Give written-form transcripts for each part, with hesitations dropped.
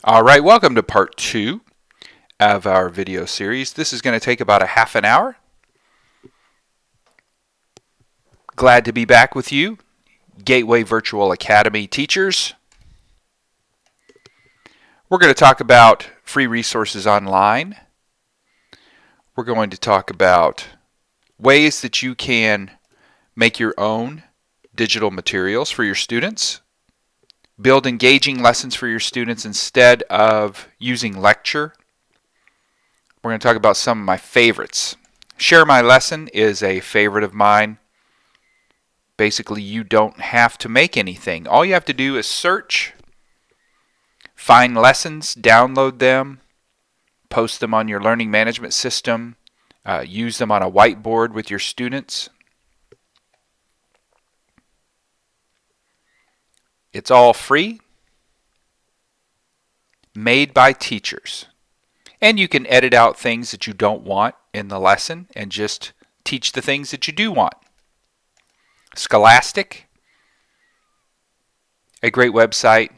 All right, welcome to part 2 of our video series. This is going to take about a half an hour. Glad to be back with you, Gateway Virtual Academy teachers. We're going to talk about free resources online. We're going to talk about ways that you can make your own digital materials for your students. Build engaging lessons for your students instead of using lecture. We're going to talk about some of my favorites. Share My Lesson is a favorite of mine. Basically, you don't have to make anything. All you have to do is search, find lessons, download them, post them on your learning management system, use them on a whiteboard with your students. It's all free, made by teachers. And you can edit out things that you don't want in the lesson and just teach the things that you do want. Scholastic, a great website.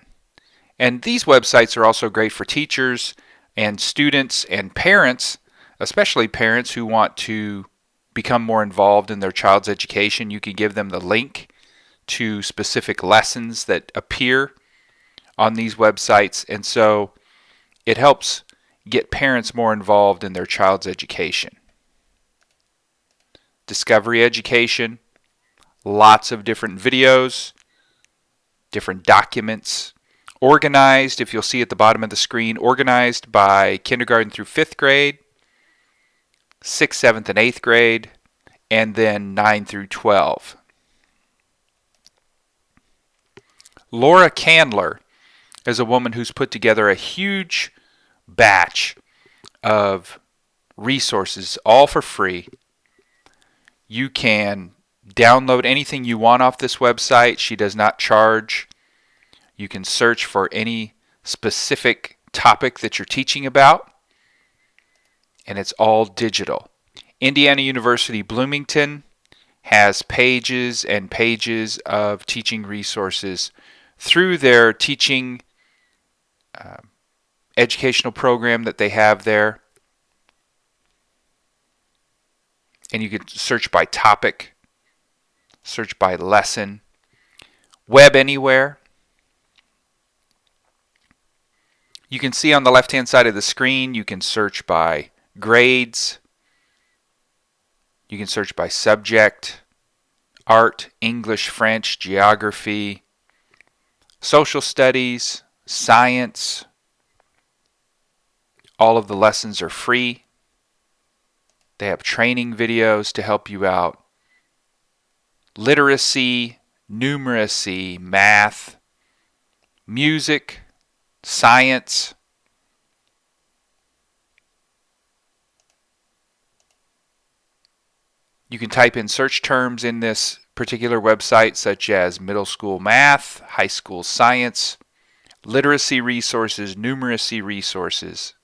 And these websites are also great for teachers and students and parents, especially parents who want to become more involved in their child's education. You can give them the link to specific lessons that appear on these websites, and so it helps get parents more involved in their child's education. Discovery Education, lots of different videos, different documents, organized, if you'll see at the bottom of the screen, organized by kindergarten through 5th grade, 6th, 7th, and 8th grade, and then 9 through 12. Laura Candler is a woman who's put together a huge batch of resources, all for free. You can download anything you want off this website. She does not charge. You can search for any specific topic that you're teaching about, and it's all digital. Indiana University Bloomington has pages and pages of teaching resources through their teaching educational program that they have there. And you can search by topic, search by lesson. Webanywhere. You can see on the left-hand side of the screen, you can search by grades. You can search by subject, art, English, French, geography, social studies, science. All of the lessons are free. They have training videos to help you out. Literacy, numeracy, math, music, science. You can type in search terms in this particular website such as middle school math, high school science, literacy resources, numeracy resources.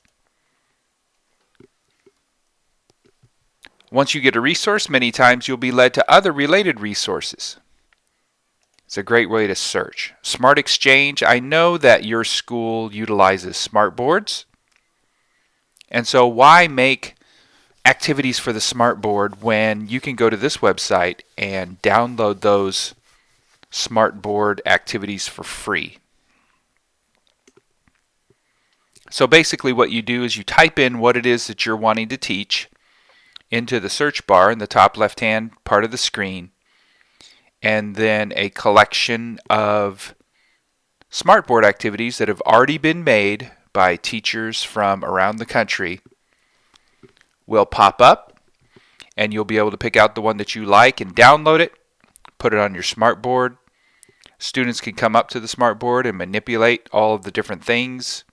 Once you get a resource, many times you'll be led to other related resources. It's a great way to search. Smart Exchange, I know that your school utilizes smart boards. And so why make activities for the smart board when you can go to this website and download those smart board activities for free? So basically what you do is you type in what it is that you're wanting to teach into the search bar in the top left-hand part of the screen, and then a collection of smartboard activities that have already been made by teachers from around the country will pop up, and you'll be able to pick out the one that you like and download it, put it on your smartboard. Students can come up to the smartboard and manipulate all of the different things.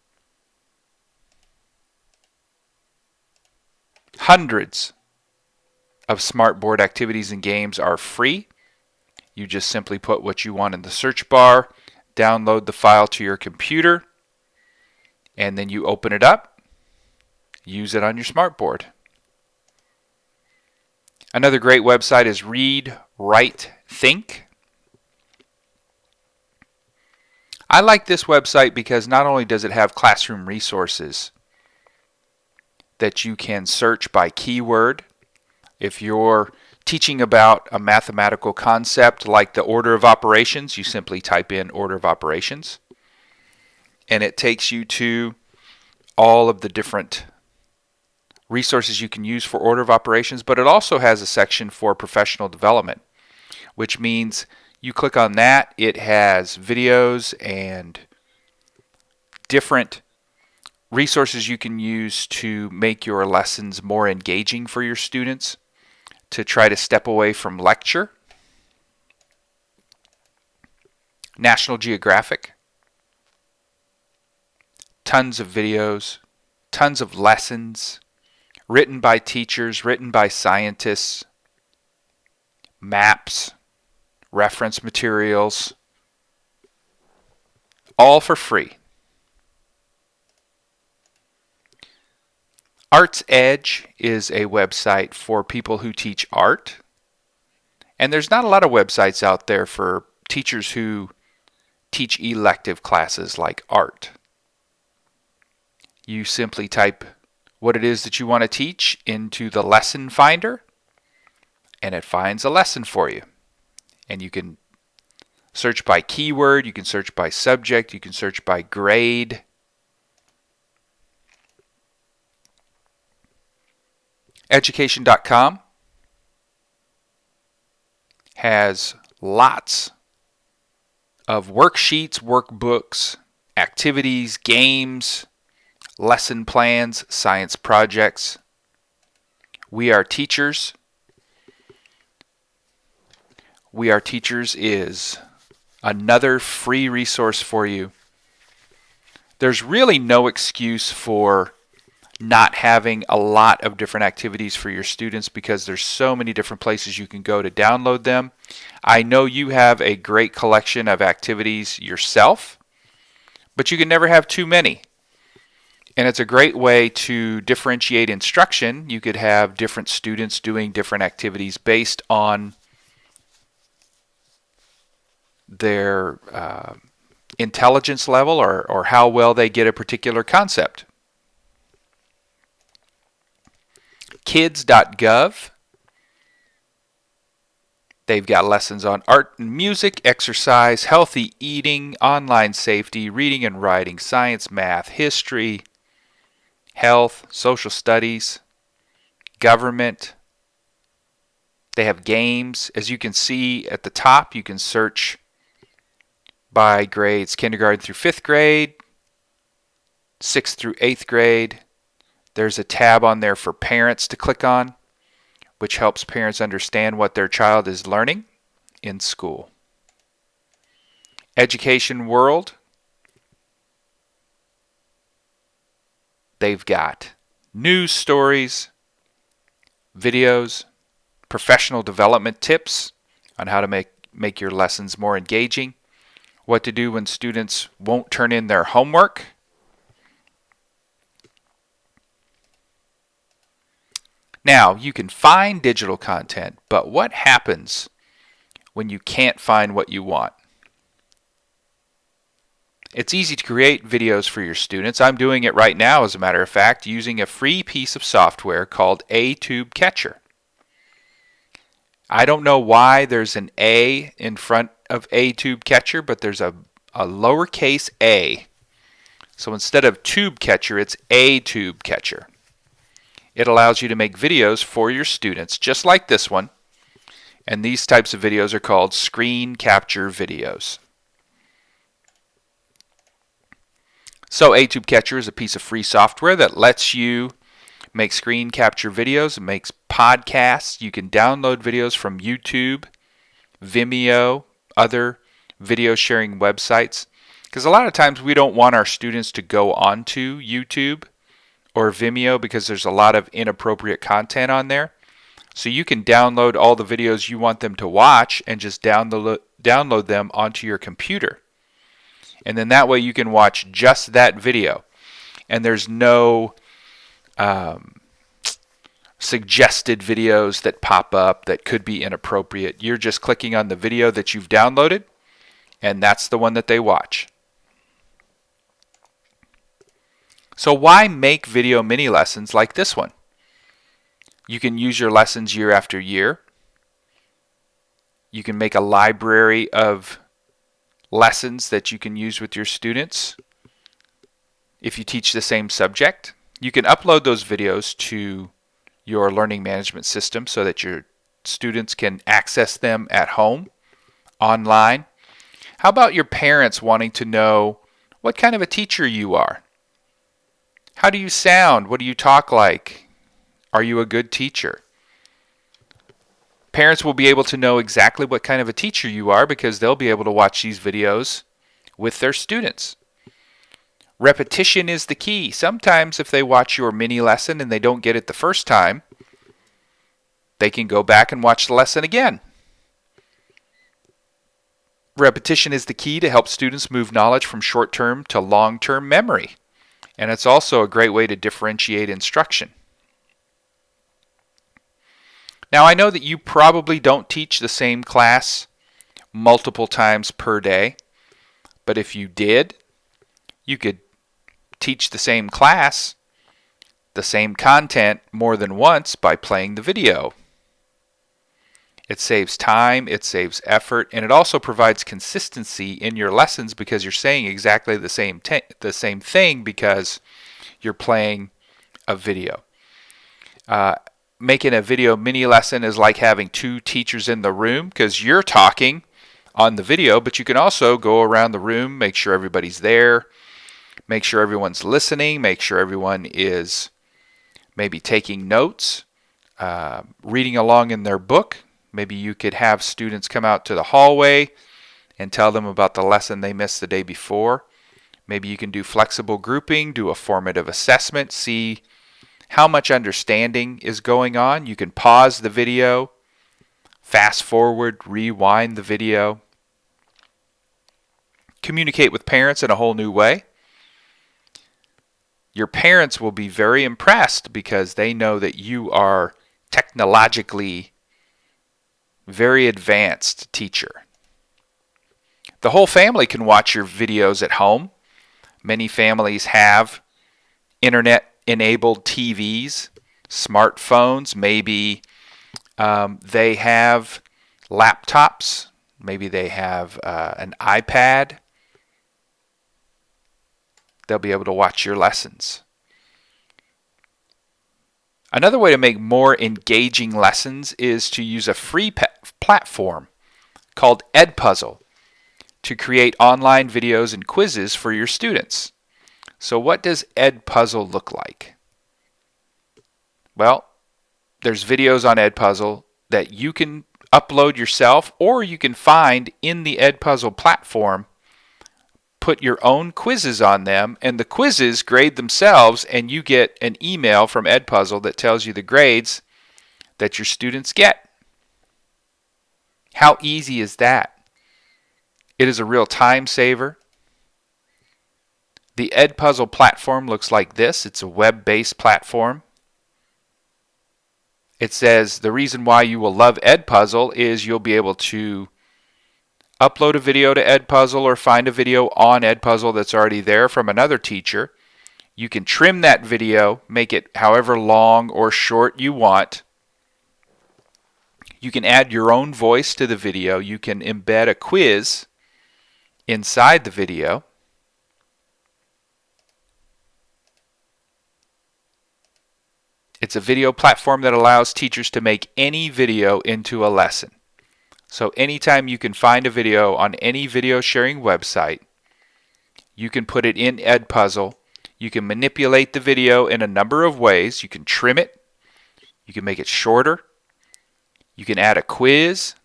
Hundreds of smartboard activities and games are free. You just simply put what you want in the search bar, download the file to your computer, and then you open it up, use it on your smartboard. Another great website is ReadWrite Think. I like this website because not only does it have classroom resources that you can search by keyword. If you're teaching about a mathematical concept like the order of operations, you simply type in order of operations, and it takes you to all of the different resources you can use for order of operations. But it also has a section for professional development, which means you click on that, it has videos and different resources you can use to make your lessons more engaging for your students, to try to step away from lecture. National Geographic, tons of videos, tons of lessons, written by teachers, written by scientists, maps, reference materials, all for free. Art's Edge is a website for people who teach art. And there's not a lot of websites out there for teachers who teach elective classes like art. You simply type what it is that you want to teach into the lesson finder, and it finds a lesson for you. And you can search by keyword, you can search by subject, you can search by grade. Education.com has lots of worksheets, workbooks, activities, games, lesson plans, science projects. We Are Teachers. We Are Teachers is another free resource for you. There's really no excuse for not having a lot of different activities for your students because there's so many different places you can go to download them. I know you have a great collection of activities yourself, but you can never have too many. And it's a great way to differentiate instruction. You could have different students doing different activities based on their intelligence level or how well they get a particular concept. Kids.gov. They've got lessons on art and music, exercise, healthy eating, online safety, reading and writing, science, math, history, health, social studies, government. They have games. As you can see at the top, you can search by grades kindergarten through 5th grade, 6th through 8th grade. There's a tab on there for parents to click on, which helps parents understand what their child is learning in school. Education World. They've got news stories, videos, professional development tips on how to make your lessons more engaging, what to do when students won't turn in their homework. Now, you can find digital content, but what happens when you can't find what you want? It's easy to create videos for your students. I'm doing it right now, as a matter of fact, using a free piece of software called A-Tube Catcher. I don't know why there's an A in front of A-Tube Catcher, but there's a lowercase a. So instead of Tube Catcher, it's A-Tube Catcher. It allows you to make videos for your students, just like this one. And these types of videos are called screen capture videos. So A-Tube Catcher is a piece of free software that lets you make screen capture videos. It makes podcasts. You can download videos from YouTube, Vimeo, other video sharing websites. Because a lot of times we don't want our students to go onto YouTube or Vimeo because there's a lot of inappropriate content on there. So you can download all the videos you want them to watch and just download them onto your computer. And then that way you can watch just that video. And there's no suggested videos that pop up that could be inappropriate. You're just clicking on the video that you've downloaded, and that's the one that they watch. So why make video mini lessons like this one? You can use your lessons year after year. You can make a library of lessons that you can use with your students. If you teach the same subject, you can upload those videos to your learning management system so that your students can access them at home, online. How about your parents wanting to know what kind of a teacher you are? How do you sound? What do you talk like? Are you a good teacher? Parents will be able to know exactly what kind of a teacher you are because they'll be able to watch these videos with their students. Repetition is the key. Sometimes if they watch your mini lesson and they don't get it the first time, they can go back and watch the lesson again. Repetition is the key to help students move knowledge from short-term to long-term memory. And it's also a great way to differentiate instruction. Now, I know that you probably don't teach the same class multiple times per day, but if you did, you could teach the same class, the same content more than once by playing the video. It saves time, it saves effort, and it also provides consistency in your lessons because you're saying exactly the same thing because you're playing a video. Making a video mini lesson is like having two teachers in the room because you're talking on the video, but you can also go around the room, make sure everybody's there, make sure everyone's listening, make sure everyone is maybe taking notes, reading along in their book. Maybe you could have students come out to the hallway and tell them about the lesson they missed the day before. Maybe you can do flexible grouping, do a formative assessment, see how much understanding is going on. You can pause the video, fast forward, rewind the video. Communicate with parents in a whole new way. Your parents will be very impressed because they know that you are technologically very advanced teacher. The whole family can watch your videos at home. Many families have internet-enabled TVs, smartphones. Maybe they have laptops. Maybe they have an iPad. They'll be able to watch your lessons. Another way to make more engaging lessons is to use a free platform called EDPuzzle to create online videos and quizzes for your students. So what does EDPuzzle look like? Well, there's videos on EDPuzzle that you can upload yourself or you can find in the EDPuzzle platform. Put your own quizzes on them, and the quizzes grade themselves, and you get an email from EDPuzzle that tells you the grades that your students get. How easy is that? It is a real time saver. The EDPuzzle platform looks like this. It's a web-based platform. It says the reason why you will love EDPuzzle is you'll be able to upload a video to EDPuzzle or find a video on EDPuzzle that's already there from another teacher. You can trim that video, make it however long or short you want. You can add your own voice to the video. You can embed a quiz inside the video. It's a video platform that allows teachers to make any video into a lesson. So anytime you can find a video on any video sharing website, you can put it in EDPuzzle. You can manipulate the video in a number of ways. You can trim it. You can make it shorter. You can add a quiz.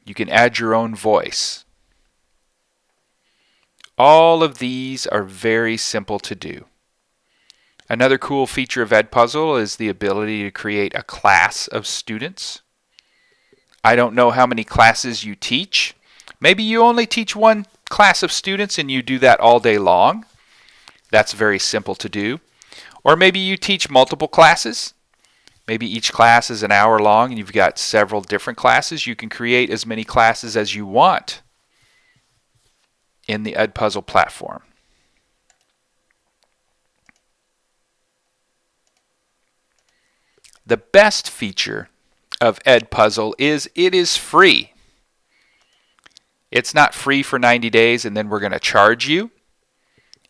You can add your own voice. All of these are very simple to do. Another cool feature of EDPuzzle is the ability to create a class of students. I don't know how many classes you teach. Maybe you only teach one class of students and you do that all day long. That's very simple to do. Or maybe you teach multiple classes. Maybe each class is an hour long and you've got several different classes. You can create as many classes as you want in the EDPuzzle platform. The best feature of EDPuzzle is it is free. It's not free for 90 days and then we're going to charge you.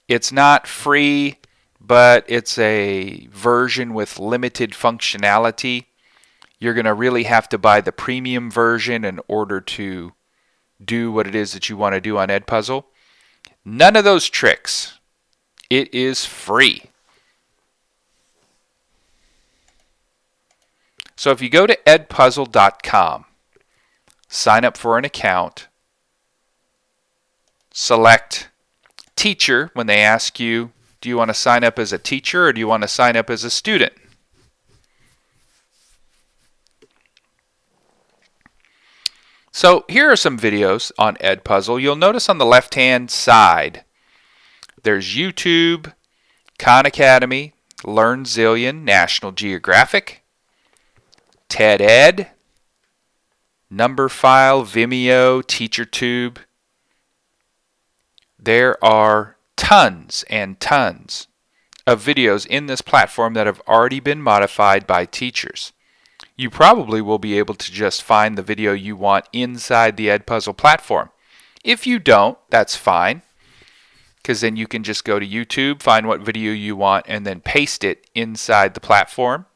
It's not free, but it's a version with limited functionality. You're going to really have to buy the premium version in order to do what it is that you want to do on EDPuzzle. None of those tricks. It is free. So if you go to edpuzzle.com, sign up for an account, select teacher when they ask you, do you want to sign up as a teacher or do you want to sign up as a student? So here are some videos on EDPuzzle. You'll notice on the left-hand side, there's YouTube, Khan Academy, Learn Zillion, National Geographic, TED Ed, Numberphile, Vimeo, TeacherTube. There are tons and tons of videos in this platform that have already been modified by teachers. You probably will be able to just find the video you want inside the EDPuzzle platform. If you don't, that's fine, because then you can just go to YouTube, find what video you want, and then paste it inside the platform.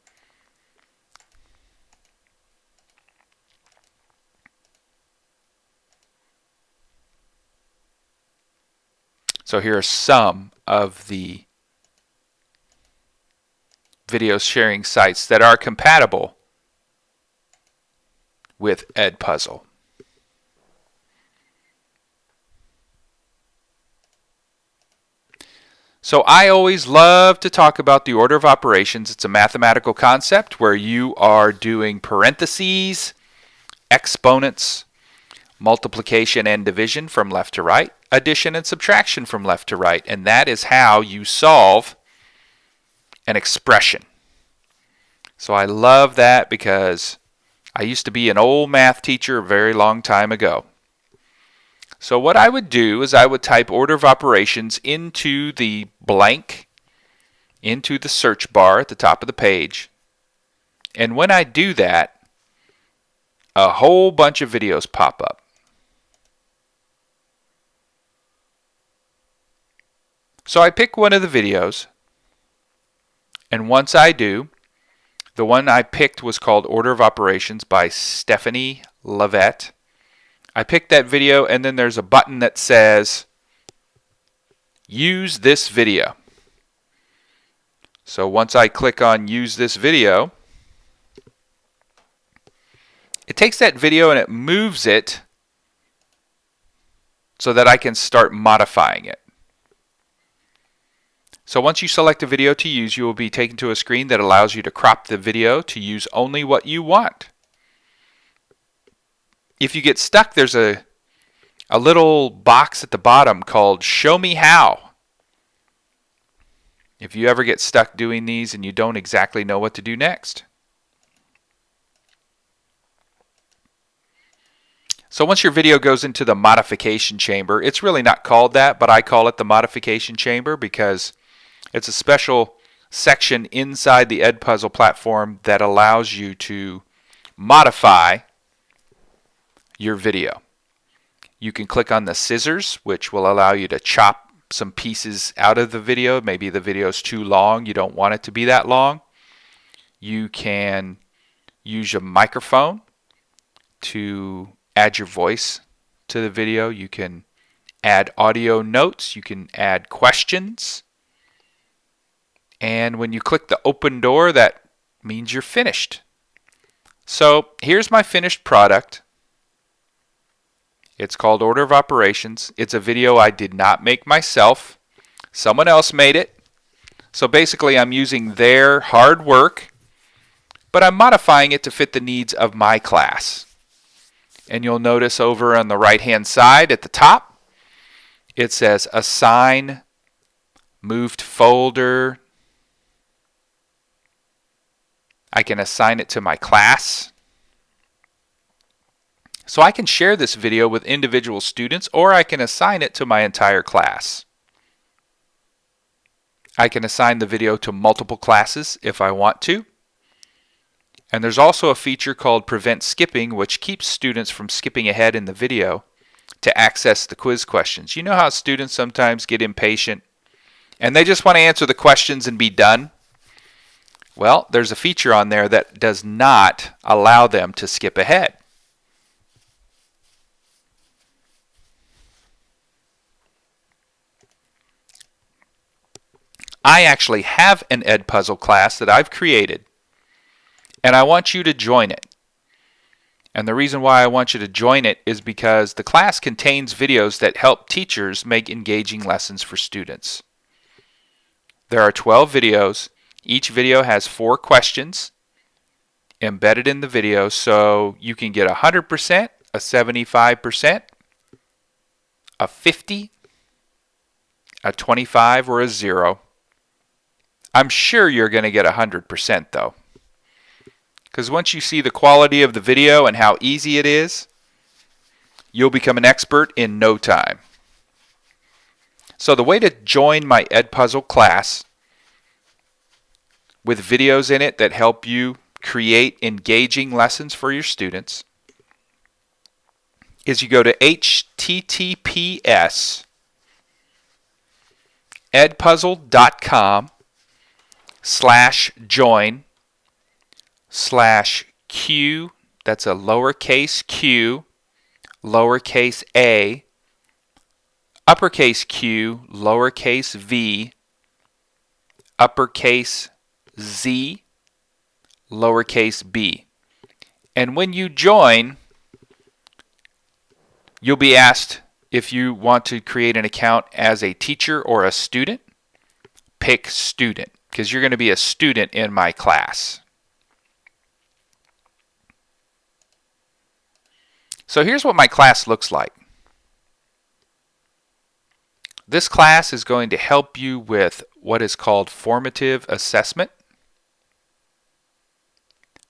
So here are some of the video sharing sites that are compatible with EDPuzzle. So I always love to talk about the order of operations. It's a mathematical concept where you are doing parentheses, exponents, multiplication and division from left to right, addition and subtraction from left to right, and that is how you solve an expression. So I love that because I used to be an old math teacher a very long time ago. So what I would do is I would type order of operations into the blank, into the search bar at the top of the page. And when I do that, a whole bunch of videos pop up. So I pick one of the videos, and once I do, the one I picked was called Order of Operations by Stephanie Lavette. I picked that video, and then there's a button that says, Use this video. So once I click on Use this video, it takes that video and it moves it so that I can start modifying it. So once you select a video to use, you will be taken to a screen that allows you to crop the video to use only what you want. If you get stuck, there's a little box at the bottom called Show Me How. If you ever get stuck doing these and you don't exactly know what to do next. So once your video goes into the Modification Chamber, it's really not called that, but I call it the Modification Chamber because it's a special section inside the EDPuzzle platform that allows you to modify your video. You can click on the scissors, which will allow you to chop some pieces out of the video. Maybe the video is too long. You don't want it to be that long. You can use your microphone to add your voice to the video. You can add audio notes. You can add questions. And when you click the open door, that means you're finished. So here's my finished product. It's called Order of Operations. It's a video I did not make myself. Someone else made it. So basically I'm using their hard work, but I'm modifying it to fit the needs of my class. And you'll notice over on the right-hand side at the top, it says Assign, Moved Folder. I can assign it to my class. So I can share this video with individual students, or I can assign it to my entire class. I can assign the video to multiple classes if I want to. And there's also a feature called Prevent Skipping, which keeps students from skipping ahead in the video to access the quiz questions. You know how students sometimes get impatient and they just want to answer the questions and be done? Well, there's a feature on there that does not allow them to skip ahead. I actually have an EDPuzzle class that I've created, and I want you to join it. And the reason why I want you to join it is because the class contains videos that help teachers make engaging lessons for students. There are 12 videos. Each video has 4 questions embedded in the video, so you can get 100%, a 75%, a 50, a 25, or a 0. I'm sure you're going to get 100% though, because once you see the quality of the video and how easy it is, you'll become an expert in no time. So the way to join my EDPuzzle class with videos in it that help you create engaging lessons for your students is you go to https://join/q, that's a lowercase q, lowercase a, uppercase Q, lowercase v, uppercase Z, lowercase b. And when you join, you'll be asked if you want to create an account as a teacher or a student. Pick student, because you're going to be a student in my class. So here's what my class looks like. This class is going to help you with what is called formative assessment.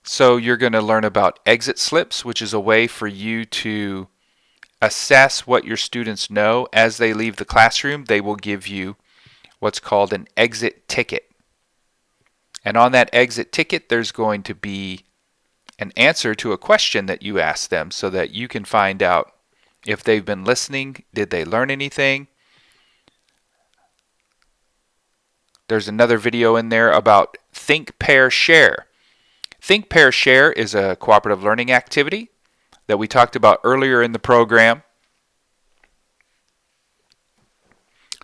So you're going to learn about exit slips, which is a way for you to assess what your students know. As they leave the classroom, they will give you what's called an exit ticket. And on that exit ticket, there's going to be an answer to a question that you ask them so that you can find out if they've been listening, did they learn anything. There's another video in there about Think, Pair, Share. Think, Pair, Share is a cooperative learning activity that we talked about earlier in the program.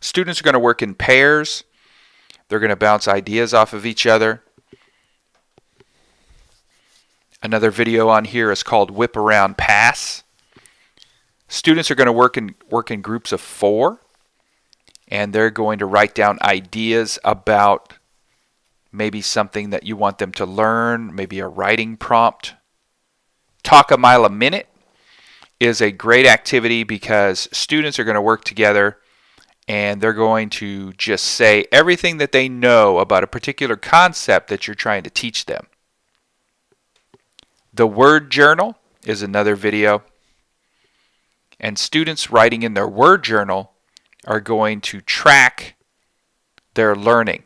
Students are going to work in pairs. They're going to bounce ideas off of each other. Another video on here is called Whip Around Pass. Students are going to work in groups of 4, and they're going to write down ideas about maybe something that you want them to learn, maybe a writing prompt. Talk a Mile a Minute is a great activity because students are going to work together and they're going to just say everything that they know about a particular concept that you're trying to teach them. The Word Journal is another video. And students writing in their Word Journal are going to track their learning.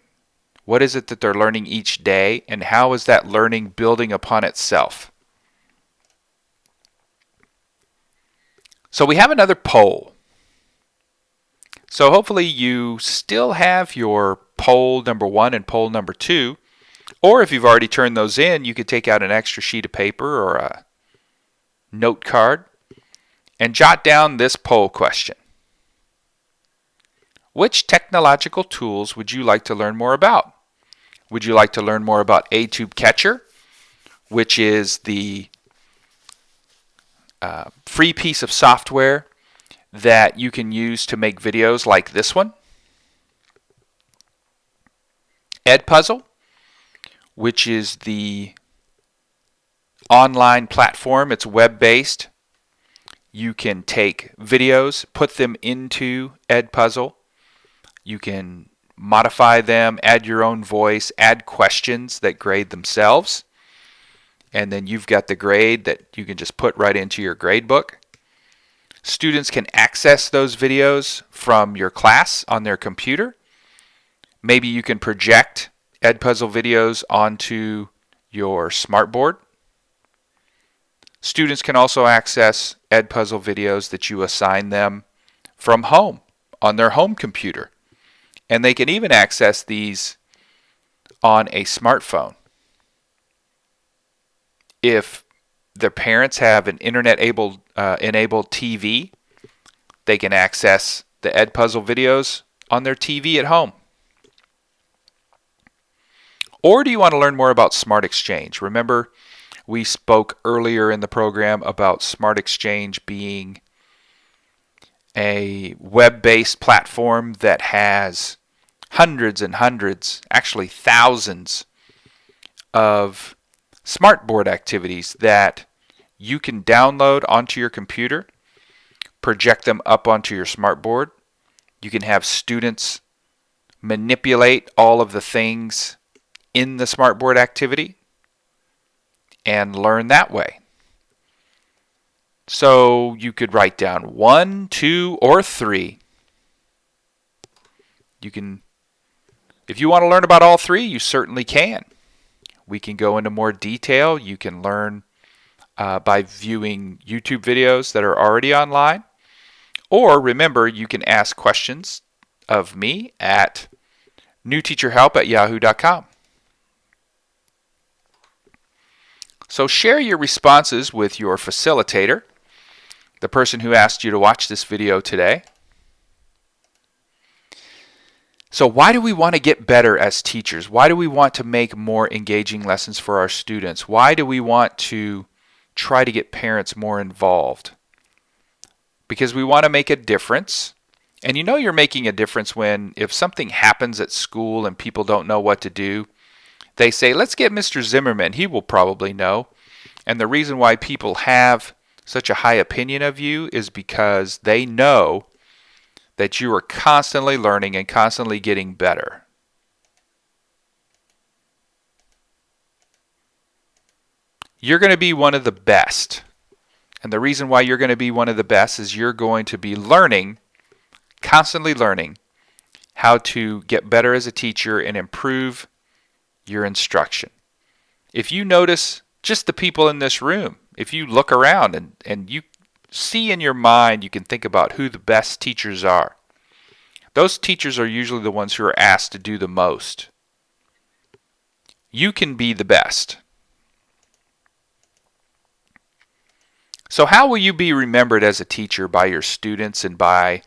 What is it that they're learning each day, and how is that learning building upon itself? So we have another poll. So hopefully you still have your poll number 1 and poll number 2. Or if you've already turned those in, you could take out an extra sheet of paper or a note card and jot down this poll question. Which technological tools would you like to learn more about? Would you like to learn more about ATube Catcher, which is the free piece of software that you can use to make videos like this one? EDPuzzle, which is the online platform. It's web-based. You can take videos, put them into EDPuzzle. You can modify them, add your own voice, add questions that grade themselves. And then you've got the grade that you can just put right into your grade book. Students can access those videos from your class on their computer. Maybe you can project EDPuzzle videos onto your smartboard Students can also access EDPuzzle videos that you assign them from home on their home computer. And they can even access these on a smartphone. If their parents have an internet-enabled TV, they can access the EDPuzzle videos on their TV at home. Or do you want to learn more about Smart Exchange? Remember, we spoke earlier in the program about Smart Exchange being a web-based platform that has hundreds and hundreds, actually thousands of smartboard activities that you can download onto your computer, project them up onto your smartboard. You can have students manipulate all of the things in the smartboard activity and learn that way. So you could write down 1, 2, or 3. You can, if you want to learn about all 3, you certainly can. We can go into more detail. You can learn by viewing YouTube videos that are already online. Or remember, you can ask questions of me at newteacherhelp@yahoo.com. So share your responses with your facilitator, the person who asked you to watch this video today. So why do we want to get better as teachers? Why do we want to make more engaging lessons for our students? Why do we want to try to get parents more involved? Because we want to make a difference. And you know you're making a difference when, if something happens at school and people don't know what to do, they say, let's get Mr. Zimmerman. He will probably know. And the reason why people have such a high opinion of you is because they know that you are constantly learning and constantly getting better. You're going to be one of the best. And the reason why you're going to be one of the best is you're going to be learning, constantly learning, how to get better as a teacher and improve your instruction. If you notice just the people in this room, if you look around and you see in your mind, you can think about who the best teachers are. Those teachers are usually the ones who are asked to do the most. You can be the best. So how will you be remembered as a teacher by your students and by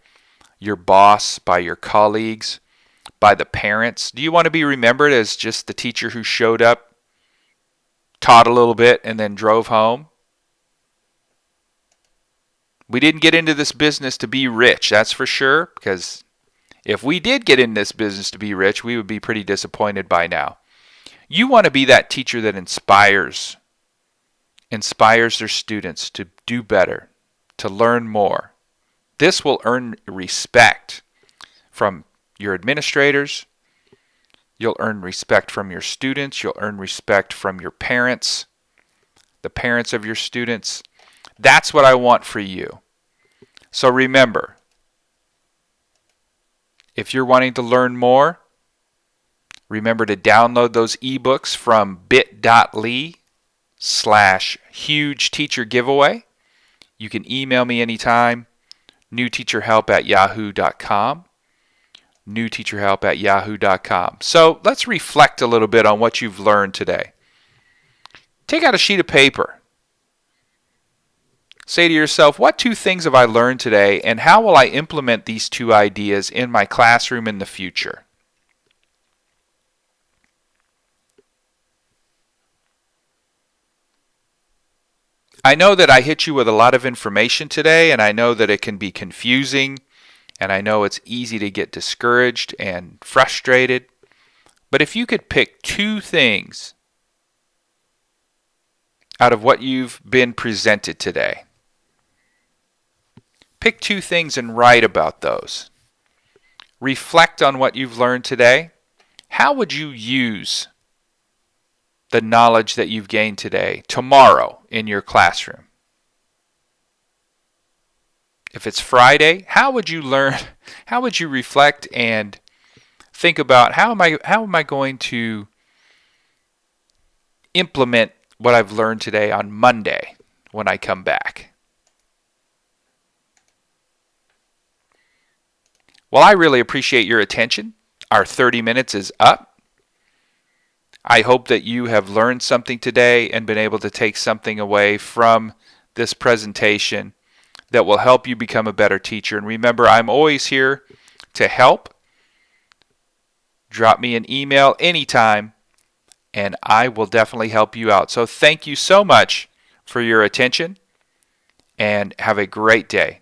your boss, by your colleagues, by the parents? Do you want to be remembered as just the teacher who showed up, taught a little bit, and then drove home? We didn't get into this business to be rich, that's for sure, because if we did get in this business to be rich, we would be pretty disappointed by now. You want to be that teacher that inspires their students to do better, to learn more. This will earn respect from your administrators. You'll earn respect from your students. You'll earn respect from your parents, the parents of your students. That's what I want for you. So remember, if you're wanting to learn more, remember to download those ebooks from bit.ly/huge teacher giveaway. You can email me anytime, newteacherhelp@yahoo.com, newteacherhelp@yahoo.com. So let's reflect a little bit on what you've learned today. Take out a sheet of paper. Say to yourself, what 2 things have I learned today, and how will I implement these 2 ideas in my classroom in the future? I know that I hit you with a lot of information today, and I know that it can be confusing, and I know it's easy to get discouraged and frustrated. But if you could pick 2 things out of what you've been presented today, pick 2 things and write about those. Reflect on what you've learned today. How would you use the knowledge that you've gained today tomorrow in your classroom? If it's Friday, how would you reflect and think about how am I going to implement what I've learned today on Monday when I come back. Well, I really appreciate your attention. Our 30 minutes is up. I hope that you have learned something today and been able to take something away from this presentation that will help you become a better teacher. And remember, I'm always here to help. Drop me an email anytime, and I will definitely help you out. So thank you so much for your attention, and have a great day.